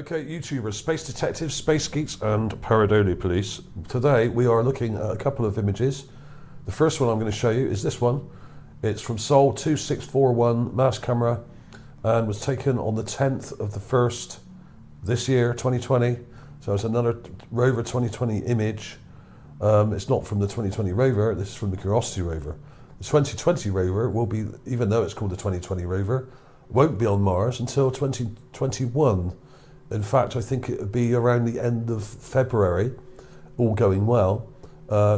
Okay, YouTubers, space detectives, space geeks and pareidolia police. Today we are looking at a couple of images. The first one I'm going to show you is this one. It's from Sol 2641 mass camera and was taken on the 10th of the 1st this year, 2020. So it's another Rover 2020 image. It's not from the 2020 Rover, this is from the Curiosity Rover. The 2020 Rover will be, even though it's called the 2020 Rover, won't be on Mars until 2021. In fact, I think it would be around the end of February, all going well,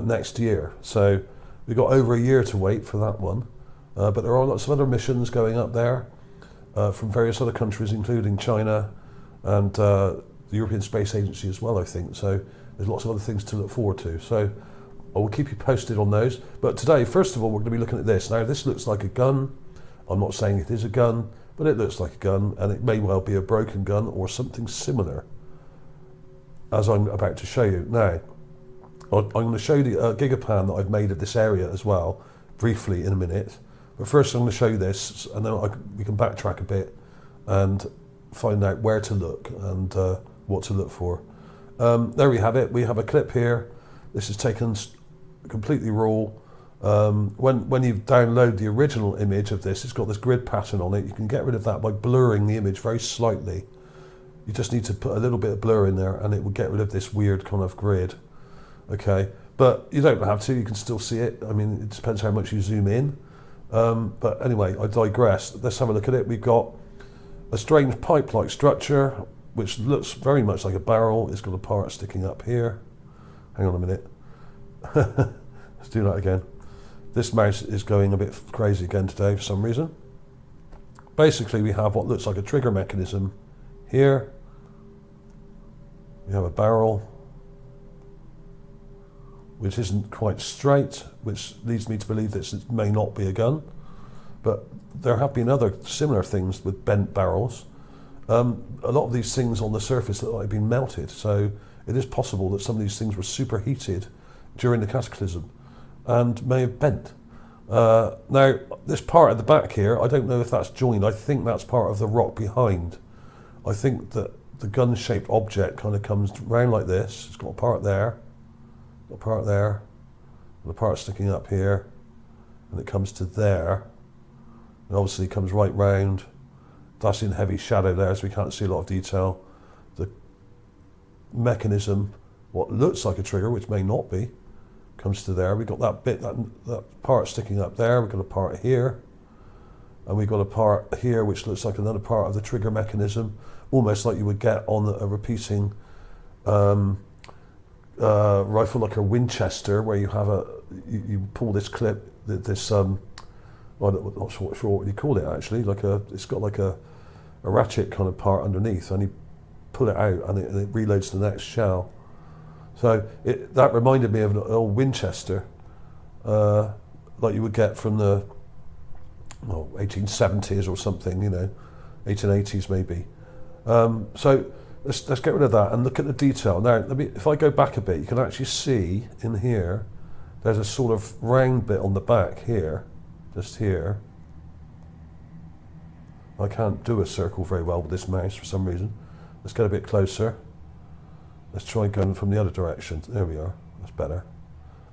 next year. So we've got over a year to wait for that one. But there are lots of other missions going up there from various other countries, including China and the European Space Agency as well, I think. So there's lots of other things to look forward to. So I will keep you posted on those. But today, first of all, we're going to be looking at this. Now, this looks like a gun. I'm not saying it is a gun, but it looks like a gun, and it may well be a broken gun or something similar, as I'm about to show you. Now, I'm going to show you the Gigapan that I've made of this area as well, briefly in a minute. But first I'm going to show you this, and then we can backtrack a bit and find out where to look and what to look for. There we have it. We have a clip here. This is taken completely raw. When you download the original image of this, it's got this grid pattern on it. You can get rid of that by blurring the image very slightly. You just need to put a little bit of blur in there and it will get rid of this weird kind of grid. Okay, but you don't have to, you can still see it. I mean, it depends how much you zoom in. But anyway, I digress. Let's have a look at it. We've got a strange pipe-like structure, which looks very much like a barrel. It's got a part sticking up here. Hang on a minute. Let's do that again. This mouse is going a bit crazy again today for some reason. Basically, we have what looks like a trigger mechanism here. We have a barrel, which isn't quite straight, which leads me to believe that it may not be a gun. But there have been other similar things with bent barrels. A lot of these things on the surface look like they've been melted, so it is possible that some of these things were superheated during the cataclysm and may have bent. Now, this part at the back here, I don't know if that's joined. I think that's part of the rock behind. I think that the gun-shaped object kind of comes round like this. It's got a part there, got a part there, and a part sticking up here, and it comes to there. And obviously it comes right round. That's in heavy shadow there, so we can't see a lot of detail. The mechanism, what looks like a trigger, which may not be, comes to there. We've got that bit, that part sticking up there. We've got a part here, and we've got a part here which looks like another part of the trigger mechanism, almost like you would get on a repeating rifle like a Winchester, where you have you pull this clip, this I'm not sure what you call it actually, it's got like a ratchet kind of part underneath, and you pull it out and it reloads the next shell. So that reminded me of an old Winchester, like you would get from the 1870s or something, 1880s maybe. So let's get rid of that and look at the detail. Now, if I go back a bit, you can actually see in here, there's a sort of round bit on the back here, just here. I can't do a circle very well with this mouse for some reason. Let's get a bit closer. Let's try going from the other direction. There we are, that's better.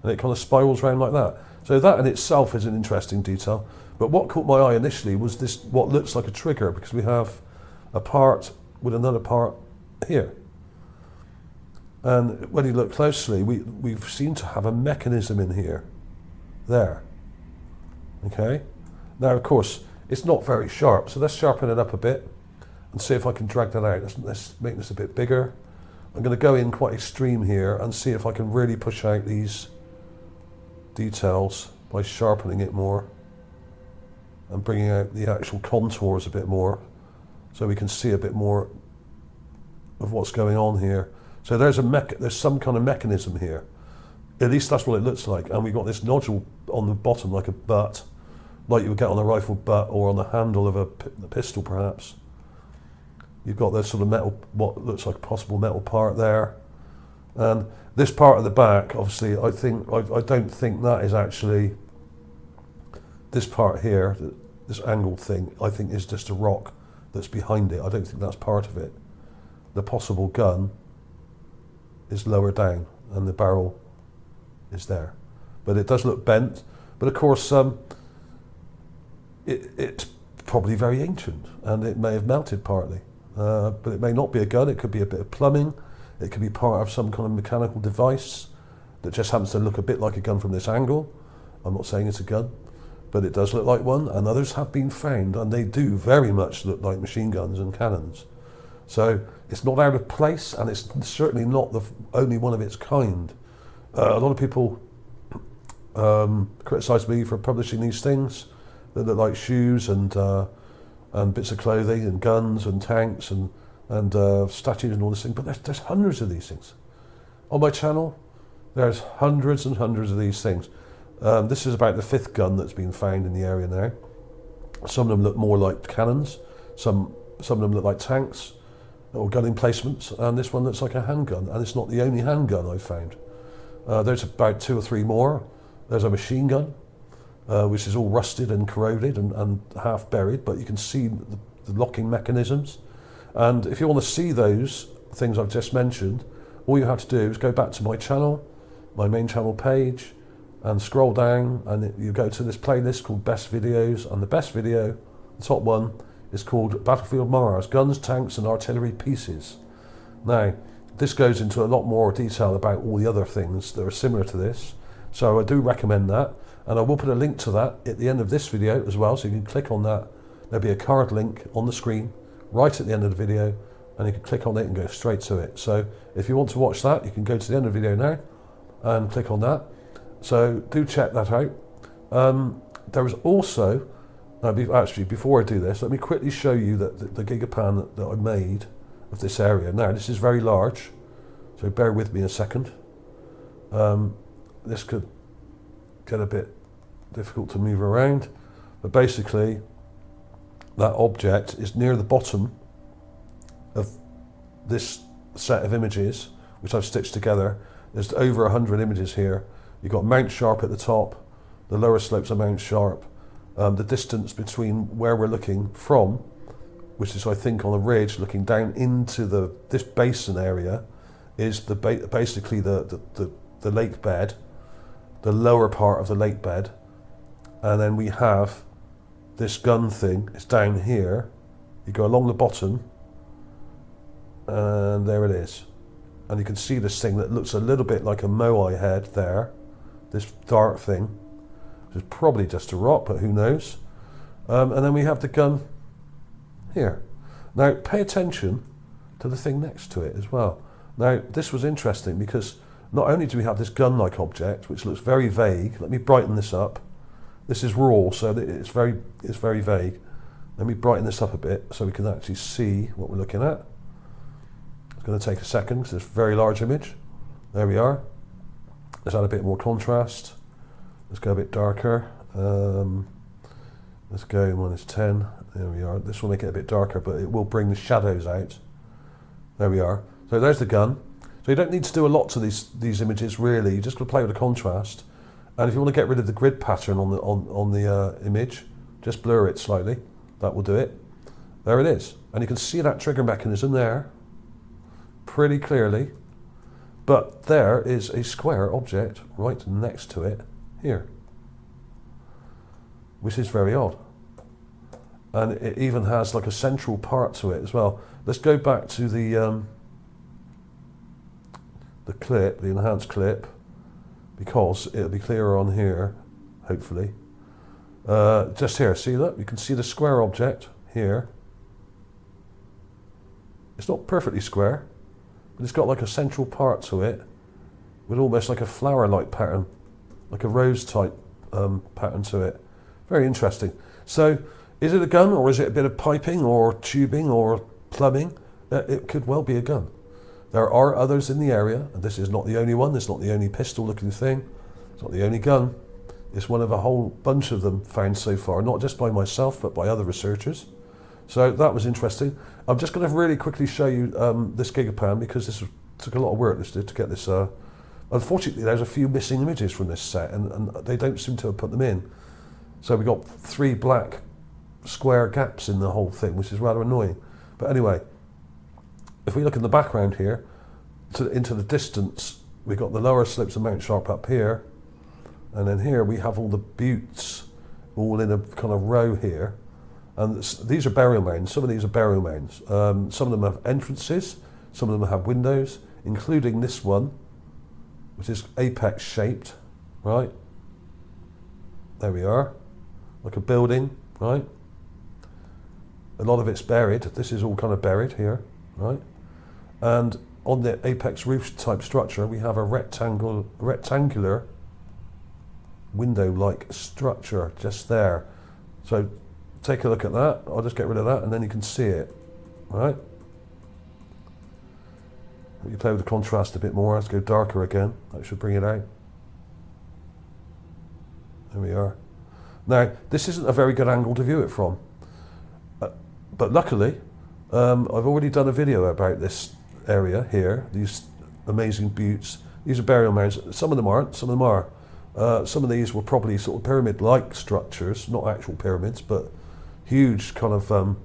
And it kind of spirals around like that. So that in itself is an interesting detail. But what caught my eye initially was this, what looks like a trigger, because we have a part with another part here. And when you look closely, we seem to have a mechanism in here, there. Okay? Now, of course, it's not very sharp, so let's sharpen it up a bit and see if I can drag that out. Let's make this a bit bigger. I'm going to go in quite extreme here and see if I can really push out these details by sharpening it more and bringing out the actual contours a bit more, so we can see a bit more of what's going on here. So there's some kind of mechanism here. At least that's what it looks like. And we've got this nodule on the bottom, like a butt, like you would get on a rifle butt or on the handle of a pistol perhaps. You've got this sort of metal, what looks like a possible metal part there. And this part at the back, obviously, I don't think that is actually, this part here, this angled thing, I think is just a rock that's behind it. I don't think that's part of it. the possible gun is lower down and the barrel is there. But it does look bent. But of course, it's probably very ancient and it may have melted partly. But it may not be a gun, it could be a bit of plumbing, it could be part of some kind of mechanical device that just happens to look a bit like a gun from this angle. I'm not saying it's a gun, but it does look like one, and others have been found, and they do very much look like machine guns and cannons. So it's not out of place, and it's certainly not the only one of its kind. A lot of people criticise me for publishing these things that look like shoes and bits of clothing and guns and tanks and statues and all this thing, but there's hundreds of these things. On my channel, there's hundreds and hundreds of these things. This is about the 5th gun that's been found in the area now. Some of them look more like cannons, some of them look like tanks or gun emplacements, and this one looks like a handgun, and it's not the only handgun I've found. There's about 2 or 3 more. There's a machine gun, which is all rusted and corroded and half buried, but you can see the locking mechanisms. And if you want to see those things I've just mentioned, all you have to do is go back to my channel, my main channel page, and scroll down, and you go to this playlist called Best Videos, and the best video, the top one, is called Battlefield Mars, Guns, Tanks and Artillery Pieces. Now, this goes into a lot more detail about all the other things that are similar to this, so I do recommend that, and I will put a link to that at the end of this video as well, so you can click on that. There'll be a card link on the screen right at the end of the video, and you can click on it and go straight to it. So if you want to watch that, you can go to the end of the video now and click on that. So do check that out. There was also, actually before I do this, let me quickly show you that the Gigapan that I made of this area. Now this is very large, so bear with me a second. This could get a bit difficult to move around, but basically that object is near the bottom of this set of images, which I've stitched together. There's over 100 images here. You've got Mount Sharp at the top, the lower slopes of Mount Sharp, the distance between where we're looking from, which is I think on a ridge looking down into this basin area, is basically the lake bed, the lower part of the lake bed, and then we have this gun thing. It's down here. You go along the bottom, and there it is. And you can see this thing that looks a little bit like a moai head there, this dark thing, which is probably just a rock, but who knows. And then we have the gun here. Now pay attention to the thing next to it as well. Now this was interesting because not only do we have this gun-like object, which looks very vague. Let me brighten this up. This is raw, so it's very vague. Let me brighten this up a bit so we can actually see what we're looking at. It's going to take a second because it's a very large image. There we are. Let's add a bit more contrast. Let's go a bit darker. Let's go -10. There we are. This will make it a bit darker, but it will bring the shadows out. There we are. So there's the gun. So you don't need to do a lot to these images really. You just got to play with the contrast. And if you want to get rid of the grid pattern on the image, just blur it slightly. That will do it. There it is. And you can see that trigger mechanism there pretty clearly. But there is a square object right next to it here, which is very odd. And it even has like a central part to it as well. Let's go back to the clip, the enhanced clip, because it'll be clearer on here, hopefully. Just here, see that? You can see the square object here. It's not perfectly square, but it's got like a central part to it with almost like a flower-like pattern, like a rose-type pattern to it. Very interesting. So, is it a gun, or is it a bit of piping or tubing or plumbing? It could well be a gun. There are others in the area, and this is not the only one. This is not the only pistol-looking thing. It's not the only gun. It's one of a whole bunch of them found so far, not just by myself, but by other researchers. So that was interesting. I'm just going to really quickly show you this Gigapan, because this took a lot of work to get this. Unfortunately, there's a few missing images from this set, and they don't seem to have put them in. So we got 3 black square gaps in the whole thing, which is rather annoying. But anyway, if we look in the background here, into the distance, we've got the lower slopes of Mount Sharp up here, and then here we have all the buttes all in a kind of row here. And these are burial mounds. Some of these are burial mounds. Some of them have entrances, some of them have windows, including this one, which is apex shaped, right? There we are, like a building, right? A lot of it's buried. This is all kind of buried here, right? And on the apex roof type structure, we have a rectangular window-like structure just there. So take a look at that. I'll just get rid of that and then you can see it, right? You play with the contrast a bit more. Let's go darker again. That should bring it out. There we are. Now, this isn't a very good angle to view it from. But luckily, I've already done a video about this area here, these amazing buttes. These are burial mounds. Some of them aren't, some of them are. Some of these were probably sort of pyramid-like structures, not actual pyramids, but huge kind of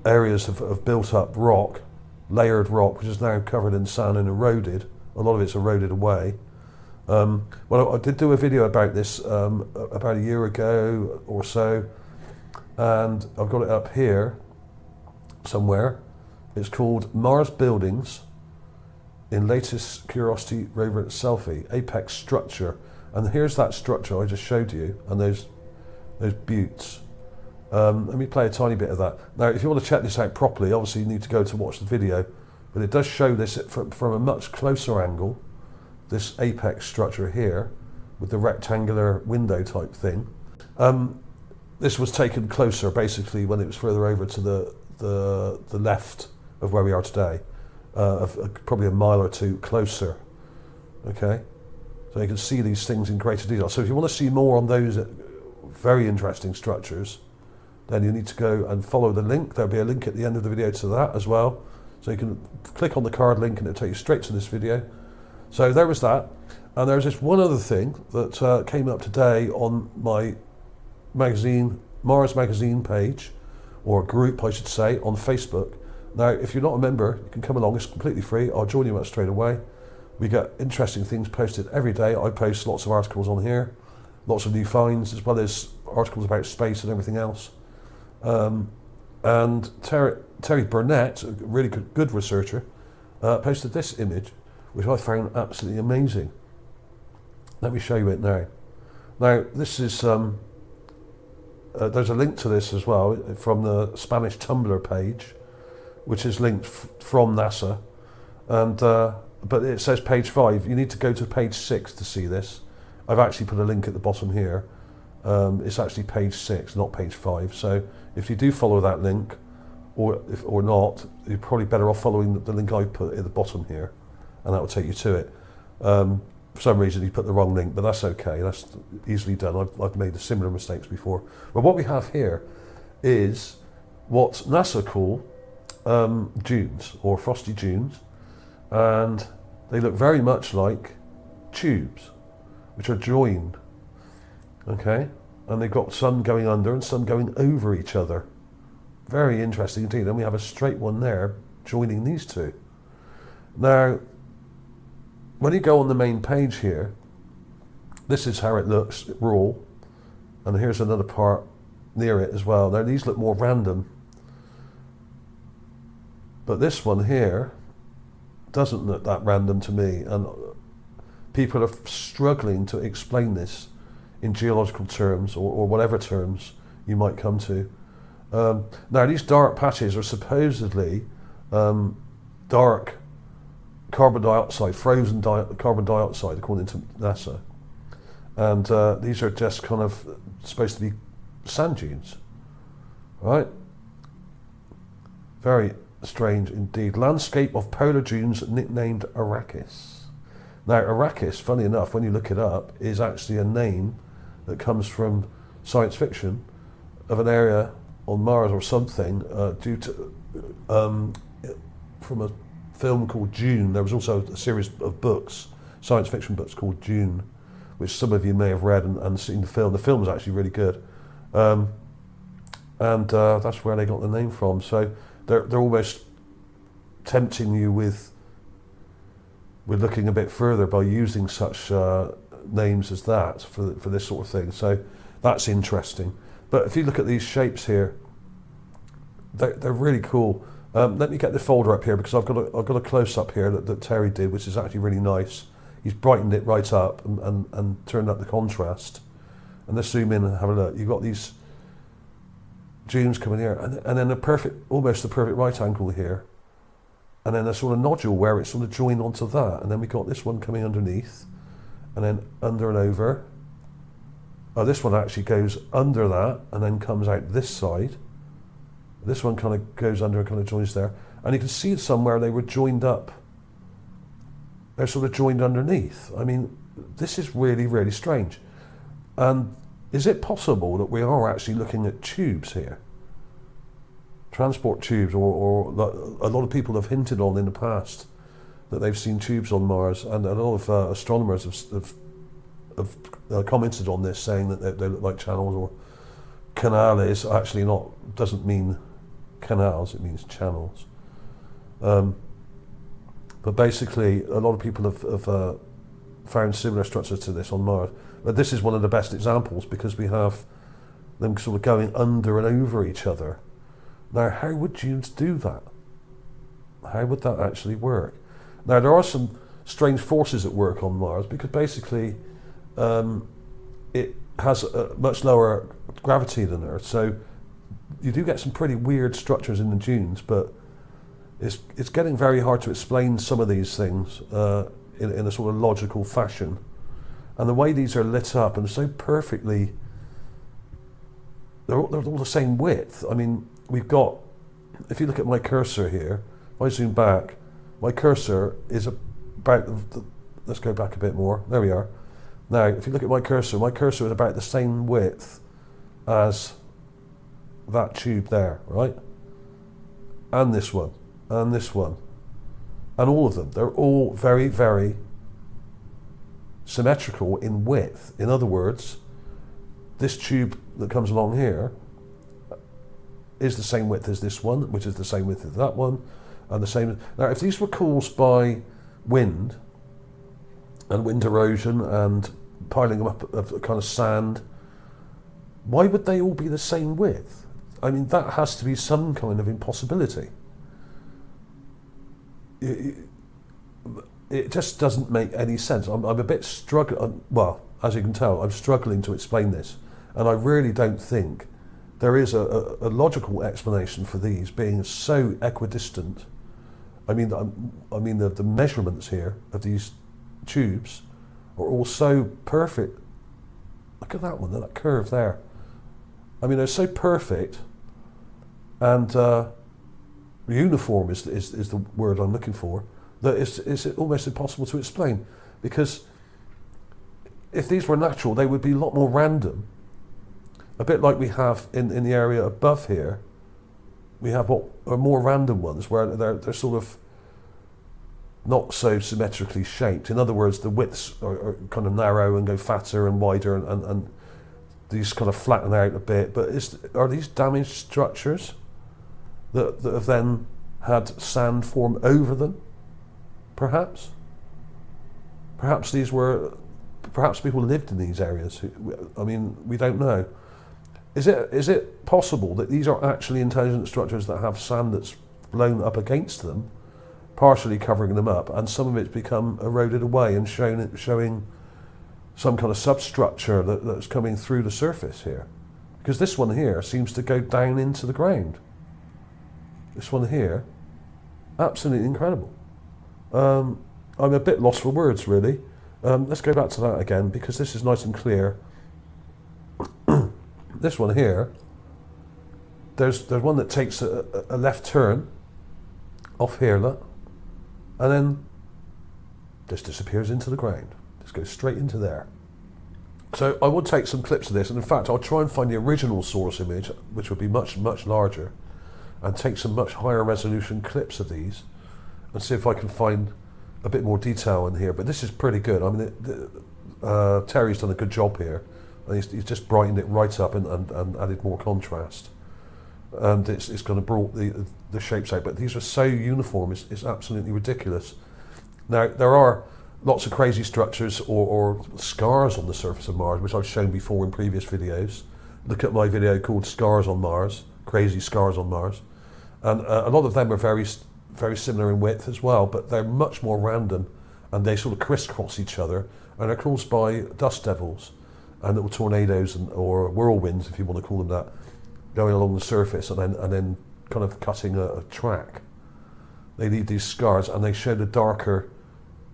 areas of built-up rock, layered rock, which is now covered in sand and eroded. A lot of it's eroded away. Well, I did do a video about this about a year ago or so, and I've got it up here somewhere. It's called Mars Buildings in Latest Curiosity Rover Selfie, Apex Structure. And here's that structure I just showed you, and those buttes. Let me play a tiny bit of that. Now, if you want to check this out properly, obviously you need to go to watch the video, but it does show this from a much closer angle, this apex structure here, with the rectangular window type thing. This was taken closer, basically, when it was further over to the left of where we are today, probably a mile or two closer. Okay, so you can see these things in greater detail. So if you want to see more on those very interesting structures, then you need to go and follow the link. There'll be a link at the end of the video to that as well. So you can click on the card link and it'll take you straight to this video. So there was that. And there's this one other thing that came up today on my magazine, Mars magazine page, or group I should say, on Facebook. Now, if you're not a member, you can come along, it's completely free. I'll join you straight away. We get interesting things posted every day. I post lots of articles on here, lots of new finds, as well as articles about space and everything else. And Terry Burnett, a really good researcher, posted this image, which I found absolutely amazing. Let me show you it now. Now, this is, there's a link to this as well from the Spanish Tumblr page, which is linked from NASA, and but it says page 5. You need to go to page 6 to see this. I've actually put a link at the bottom here. It's actually page 6, not page 5. So if you do follow that link, or not, you're probably better off following the link I put at the bottom here, and that will take you to it. For some reason you put the wrong link, but that's okay. That's easily done. I've made similar mistakes before. But what we have here is what NASA call dunes, or frosty dunes, and they look very much like tubes, which are joined. Okay, and they've got some going under and some going over each other. Very interesting indeed. Then we have a straight one there joining these two. Now, when you go on the main page here, this is how it looks raw, and here's another part near it as well. Now these look more random, but this one here doesn't look that random to me, and people are struggling to explain this in geological terms, or whatever terms you might come to. Now these dark patches are supposedly dark carbon dioxide, frozen carbon dioxide, according to NASA. And these are just kind of supposed to be sand dunes, right? Very strange indeed. Landscape of polar dunes nicknamed Arrakis. Now Arrakis, funny enough, when you look it up, is actually a name that comes from science fiction of an area on Mars or something, due to from a film called Dune. There was also a series of books, science fiction books called Dune, which some of you may have read and seen the film. The film was actually really good, and that's where they got the name from. So they're almost tempting you with looking a bit further by using such names as that for this sort of thing. So that's interesting. But if you look at these shapes here, they're really cool. Let me get the folder up here because I've got a close up here that Terry did, which is actually really nice. He's brightened it right up and turned up the contrast. And let's zoom in and have a look. You've got these dunes coming here, and then almost the perfect right angle here, and then a sort of nodule where it's sort of joined onto that, and then we've got this one coming underneath, and then under and over. Oh, this one actually goes under that and then comes out this side. This one kind of goes under and kind of joins there, and you can see somewhere they were joined up. They're sort of joined underneath. I mean, this is really, really strange. And is it possible that we are actually looking at tubes here? Transport tubes, or a lot of people have hinted on in the past that they've seen tubes on Mars, and a lot of astronomers have commented on this, saying that they look like channels, or canales. Actually, doesn't mean canals; it means channels. But basically, a lot of people have found similar structures to this on Mars. But this is one of the best examples because we have them sort of going under and over each other. Now, how would you do that? How would that actually work? Now, there are some strange forces at work on Mars because basically it has a much lower gravity than Earth. So you do get some pretty weird structures in the dunes, but it's getting very hard to explain some of these things in a sort of logical fashion. And the way these are lit up and so perfectly, they're all the same width. I mean, we've got, if you look at my cursor here, if I zoom back, my cursor is about, let's go back a bit more, there we are. Now, if you look at my cursor is about the same width as that tube there, right? And this one, and this one, and all of them. They're all very, very symmetrical in width. In other words, this tube that comes along here is the same width as this one, which is the same width as that one, and the same. Now, if these were caused by wind and wind erosion and piling them up of kind of sand, why would they all be the same width? I mean, that has to be some kind of impossibility. It just doesn't make any sense. I'm a bit struggling. Well, as you can tell, I'm struggling to explain this, and I really don't think there is a logical explanation for these being so equidistant. I mean, the measurements here of these tubes are all so perfect. Look at that one, that curve there. I mean, they're so perfect, and uniform is the word I'm looking for. That it's almost impossible to explain, because if these were natural, they would be a lot more random. A bit like we have in the area above here, we have what are more random ones where they're sort of not so symmetrically shaped. In other words, the widths are kind of narrow and go fatter and wider, and these kind of flatten out a bit. But are these damaged structures that have then had sand form over them? Perhaps people lived in these areas. I mean, we don't know. Is it possible that these are actually intelligent structures that have sand that's blown up against them, partially covering them up, and some of it's become eroded away and showing some kind of substructure that's coming through the surface here? Because this one here seems to go down into the ground. This one here, absolutely incredible. I'm a bit lost for words, really. Let's go back to that again, because this is nice and clear. This one here, there's one that takes a left turn off here, look, and then just disappears into the ground. Just goes straight into there. So I will take some clips of this, and in fact I'll try and find the original source image, which would be much, much larger, and take some much higher resolution clips of these and see if I can find a bit more detail in here. But this is pretty good. I mean, Terry's done a good job here, and he's just brightened it right up and added more contrast. and it's going to brought the shapes out. But these are so uniform, it's absolutely ridiculous. Now, there are lots of crazy structures or scars on the surface of Mars, which I've shown before in previous videos. Look at my video called Scars on Mars, Crazy Scars on Mars. And a lot of them are very similar in width as well, but they're much more random, and they sort of crisscross each other, and they're caused by dust devils and little tornadoes or whirlwinds, if you want to call them that, going along the surface and then kind of cutting a track. They leave these scars, and they show the darker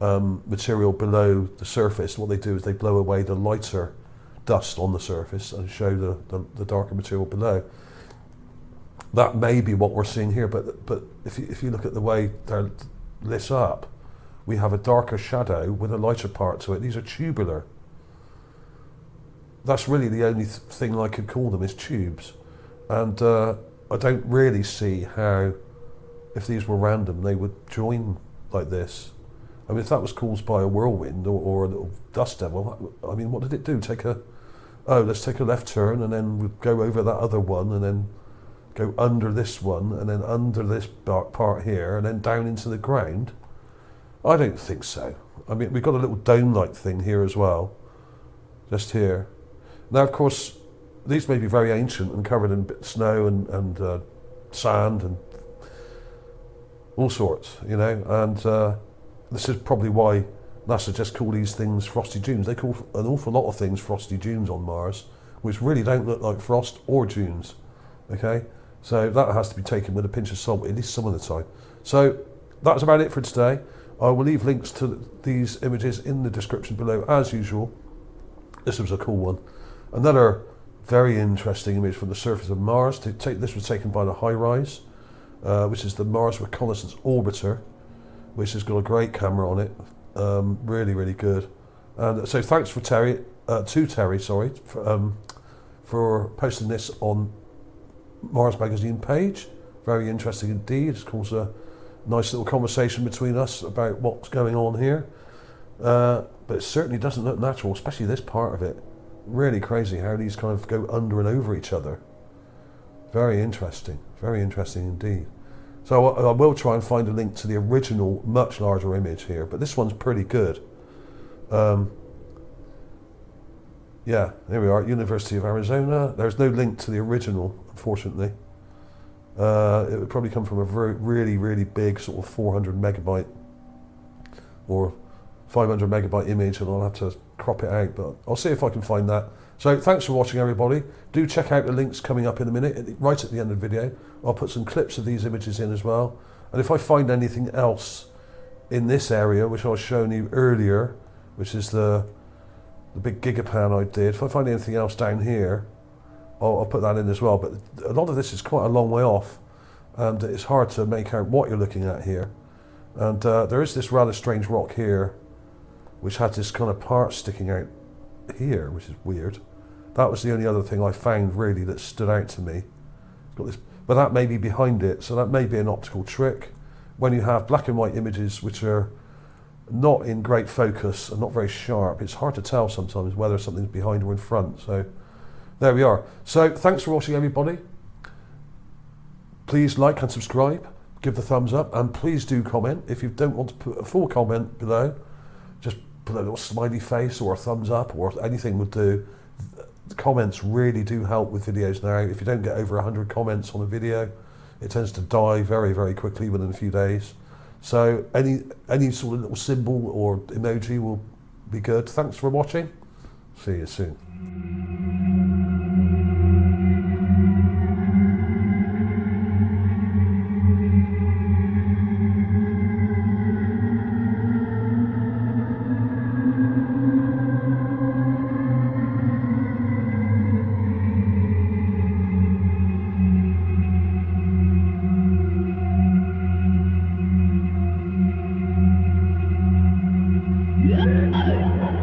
material below the surface. What they do is they blow away the lighter dust on the surface and show the darker material below. That may be what we're seeing here, but if you look at the way they're lit up, we have a darker shadow with a lighter part to it. These are tubular. That's really the only thing I could call them, is tubes. And I don't really see how, if these were random, they would join like this. I mean, if that was caused by a whirlwind or a little dust devil, I mean, what did it do? Let's take a left turn, and then we'll go over that other one, and then go under this one, and then under this part here, and then down into the ground? I don't think so. I mean, we've got a little dome-like thing here as well, just here. Now, of course, these may be very ancient and covered in snow and sand and all sorts, you know, and this is probably why NASA just call these things frosty dunes. They call an awful lot of things frosty dunes on Mars, which really don't look like frost or dunes, okay? So that has to be taken with a pinch of salt, at least some of the time. So that's about it for today. I will leave links to these images in the description below, as usual. This was a cool one. Another very interesting image from the surface of Mars. This was taken by the HiRISE, which is the Mars Reconnaissance Orbiter, which has got a great camera on it. Really, really good. And so thanks to Terry, for posting this on Mars Magazine page. Very interesting indeed. It's caused a nice little conversation between us about what's going on here. But it certainly doesn't look natural, especially this part of it. Really crazy how these kind of go under and over each other. Very interesting indeed. So I will try and find a link to the original, much larger image here, but this one's pretty good. Yeah, there we are, University of Arizona. There's no link to the original, unfortunately. It would probably come from a really, really big sort of 400 megabyte or 500 megabyte image, and I'll have to crop it out, but I'll see if I can find that. So thanks for watching, everybody. Do check out the links coming up in a minute, right at the end of the video. I'll put some clips of these images in as well. And if I find anything else in this area, which I was showing you earlier, which is the big Gigapan I did, if I find anything else down here, I'll put that in as well. But a lot of this is quite a long way off, and it's hard to make out what you're looking at here. And there is this rather strange rock here, which had this kind of part sticking out here, which is weird. That was the only other thing I found really that stood out to me. It's got this, but that may be behind it, so that may be an optical trick. When you have black and white images which are not in great focus and not very sharp, it's hard to tell sometimes whether something's behind or in front. So there we are. So thanks for watching, everybody. Please like and subscribe, give the thumbs up, and please do comment. If you don't want to put a full comment below, just put a little smiley face or a thumbs up or anything would do. The comments really do help with videos now. If you don't get over 100 comments on a video, it tends to die very, very quickly within a few days. So any sort of little symbol or emoji will be good. Thanks for watching. See you soon. Yeah.